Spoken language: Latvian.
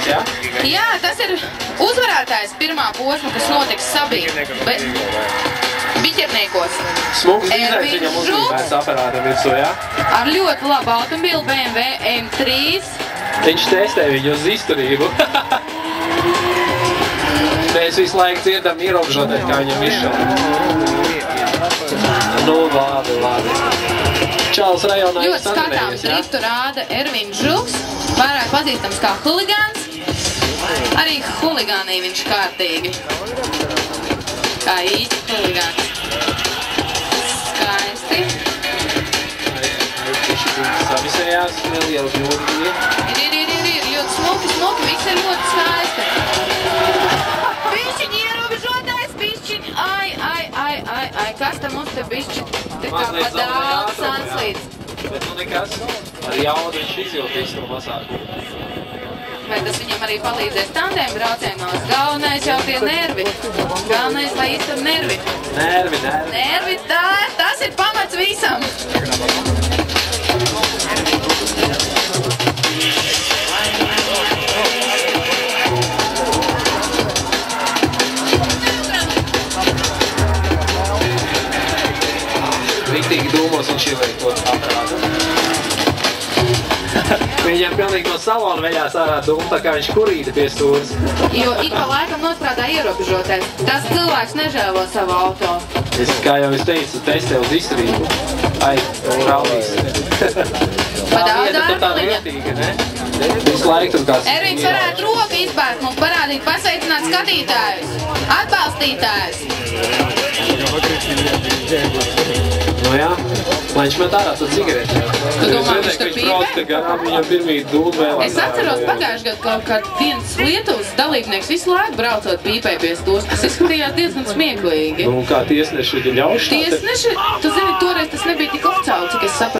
uzvarētājs, jā? Jā, tas ir uzvarētājs pirmā posma, kas notiks biķerniekos. Smuks dizains viņam uzlīmēs aparātam virsū, jā? Ar ļoti labu automobili BMW M3. Viņš testē viņu uz izturību. Mēs visu laiku dzirdam ierobežoties, kā viņam izšauj. Nu, labi. Čāls rajonā ļoti skatāms driftu rāda Ervins Žuks, vairāk pazīstams kā huligāns. Arī huligānī viņš kārtīgi. Kā īsti huligāns. Skaisti. Savisējās, nelielas jūri ir. Ir ļoti smuki, viss ir ļoti skaisti. Bišķiņi ierobežotājs, bišķiņi, ai, kas tam mums te bišķiņi? Te kā pa daudz sanslīdz. Bet nu nekas, ar jaudu viņš izjūtīs to pasākumu. Vai tas viņam arī palīdzēs tandēm braucienos? Galvenais jau tie nervi. Galvenais, lai iztur nervi. Nervi, tas ir pamats visam. Riktīgi dūmos viņš ieliek to aparātu. Viņam pilnīgi no salona veļās ārā dūmu, tā kā viņš kurīti pie stūras. Jo ik pa laikam nostrādā ierobežotais. Tas cilvēks nežēlo savu auto. Kā jau es teicu, testē uz izturību. Ai, rallīs. Tā vieta tur tāda vietīga, ne? Visu laiku tur kāds... Ervins varētu roku izbērt mums parādīt, pasveicināt skatītājus, atbalstītājus. Nu jā, lai viņš met ārā to cigareti. Tu domā, viņš tur pīpē? Viņam pirmīt dūmu vēlāk. Es atceros pagājuši gadu kaut kā viens Lietuvas dalībnieks visu laiku braucot pīpē pie stūras. Tas izskatījās diezgan smieklīgi. Nu, kā tiesneši ļauš? Tiesneši, tu zini, toreiz tas nebija tik oficiāli, cik es sapratu.